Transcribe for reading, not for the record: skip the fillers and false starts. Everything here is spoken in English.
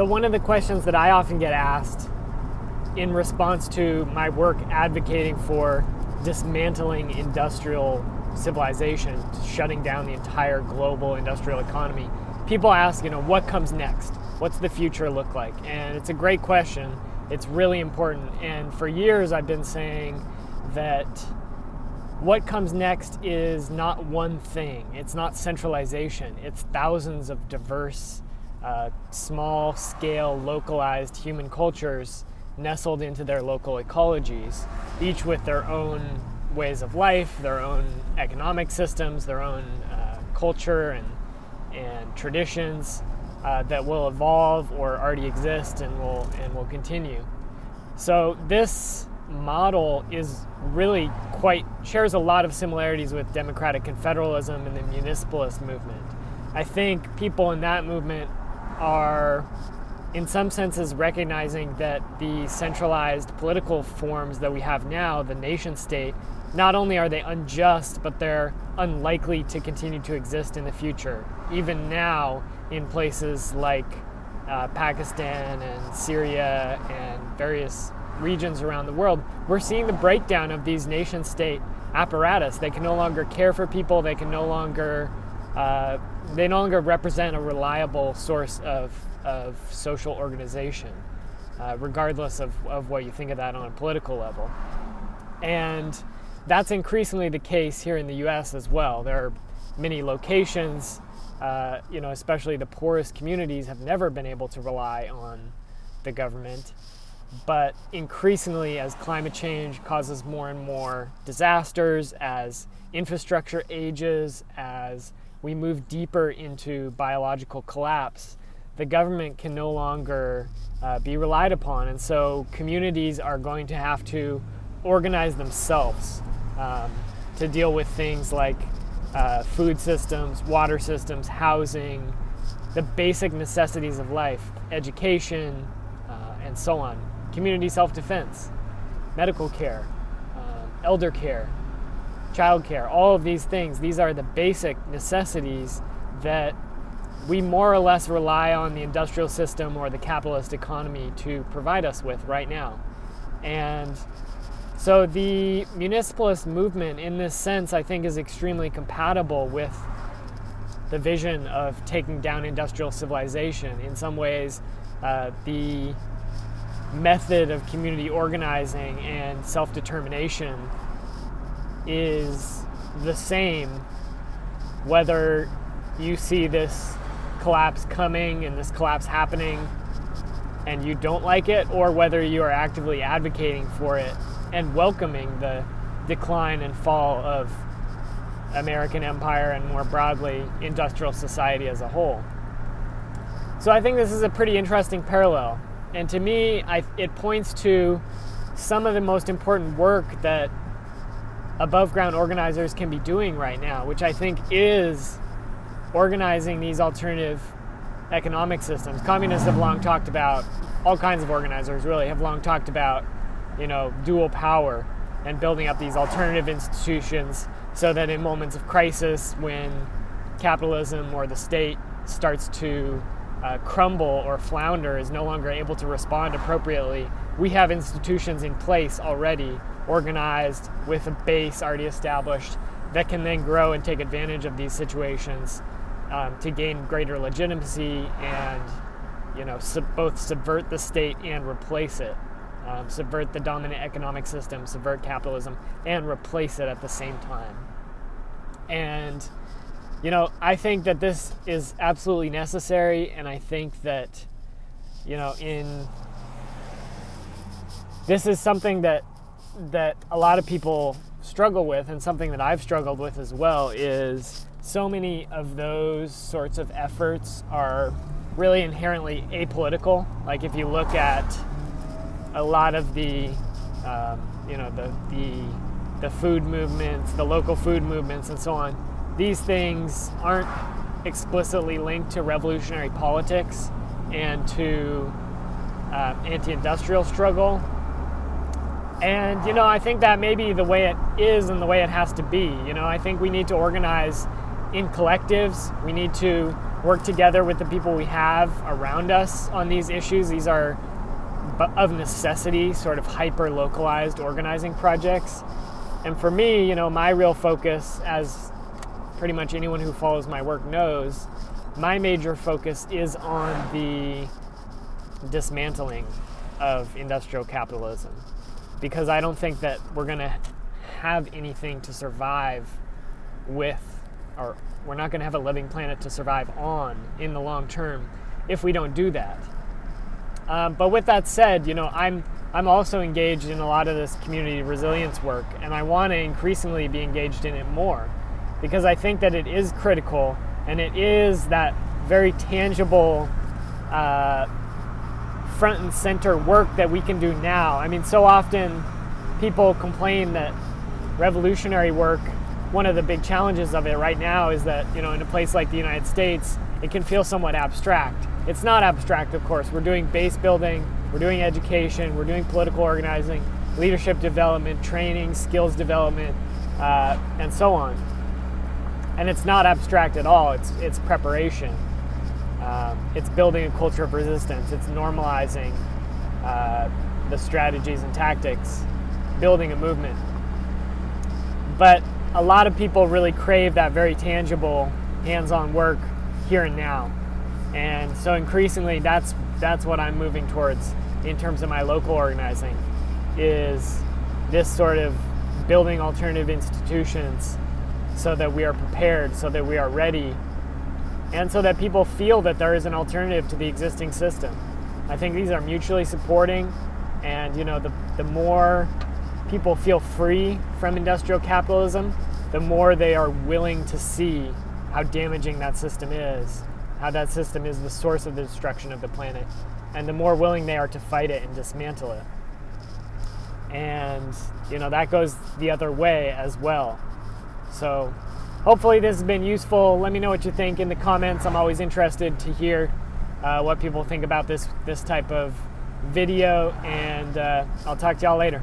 So one of the questions that I often get asked in response to my work advocating for dismantling industrial civilization, shutting down the entire global industrial economy, people ask, what comes next? What's the future look like? And it's a great question. It's really important. And for years I've been saying that what comes next is not one thing. It's not centralization. It's thousands of diverse, small-scale, localized human cultures nestled into their local ecologies, each with their own ways of life, their own economic systems, their own culture and traditions that will evolve or already exist and will continue. So this model is really shares a lot of similarities with democratic confederalism and the municipalist movement. I think people in that movement are, in some senses, recognizing that the centralized political forms that we have now, the nation state, not only are they unjust, but they're unlikely to continue to exist in the future. Even now, in places like Pakistan and Syria and various regions around the world, we're seeing the breakdown of these nation state apparatus. They can no longer care for people. They no longer represent a reliable source of social organization, regardless of what you think of that on a political level. And that's increasingly the case here in the U.S. as well. There are many locations, especially the poorest communities, have never been able to rely on the government. But increasingly, as climate change causes more and more disasters, as infrastructure ages, as we move deeper into biological collapse, the government can no longer be relied upon. And so communities are going to have to organize themselves to deal with things like food systems, water systems, housing, the basic necessities of life, education, and so on. Community self-defense, medical care, elder care, child care, all of these things. These are the basic necessities that we more or less rely on the industrial system or the capitalist economy to provide us with right now. And so the municipalist movement, in this sense, I think is extremely compatible with the vision of taking down industrial civilization. In some ways, the method of community organizing and self-determination is the same whether you see this collapse coming and this collapse happening and you don't like it, or whether you are actively advocating for it and welcoming the decline and fall of American empire and more broadly industrial society as a whole. So I think this is a pretty interesting parallel. And to me, it points to some of the most important work that above-ground organizers can be doing right now, which I think is organizing these alternative economic systems. Communists have long talked about, all kinds of organizers really have long talked about, dual power and building up these alternative institutions so that in moments of crisis, when capitalism or the state starts to crumble or flounder, is no longer able to respond appropriately, we have institutions in place already, organized with a base already established, that can then grow and take advantage of these situations to gain greater legitimacy and both subvert the state and replace it, subvert the dominant economic system, subvert capitalism, and replace it at the same time. And I think that this is absolutely necessary, and I think that, this is something that a lot of people struggle with, and something that I've struggled with as well, is so many of those sorts of efforts are really inherently apolitical. Like if you look at a lot of the food movements, the local food movements and so on, these things aren't explicitly linked to revolutionary politics and to anti-industrial struggle. And, I think that may be the way it is and the way it has to be. I think we need to organize in collectives. We need to work together with the people we have around us on these issues. These are, of necessity, sort of hyper-localized organizing projects. And for me, you know, my real focus, as pretty much anyone who follows my work knows, my major focus is on the dismantling of industrial capitalism, because I don't think that we're going to have anything to survive with, or we're not going to have a living planet to survive on in the long term if we don't do that. But with that said, you know, I'm also engaged in a lot of this community resilience work, and I want to increasingly be engaged in it more, because I think that it is critical, and it is that very tangible front and center work that we can do now. I mean, so often people complain that revolutionary work, one of the big challenges of it right now is that, you know, in a place like the United States, it can feel somewhat abstract. It's not abstract, of course. We're doing base building, we're doing education, we're doing political organizing, leadership development, training, skills development, and so on. And it's not abstract at all. It's preparation. It's building a culture of resistance. It's normalizing the strategies and tactics, building a movement. But a lot of people really crave that very tangible, hands-on work here and now. And so increasingly, that's what I'm moving towards in terms of my local organizing, is this sort of building alternative institutions so that we are prepared, so that we are ready, and so that people feel that there is an alternative to the existing system. I think these are mutually supporting, and you know, the more people feel free from industrial capitalism, the more they are willing to see how damaging that system is, how that system is the source of the destruction of the planet, and the more willing they are to fight it and dismantle it. And you know, that goes the other way as well. So hopefully this has been useful. Let me know what you think in the comments. I'm always interested to hear what people think about this type of video, and I'll talk to y'all later.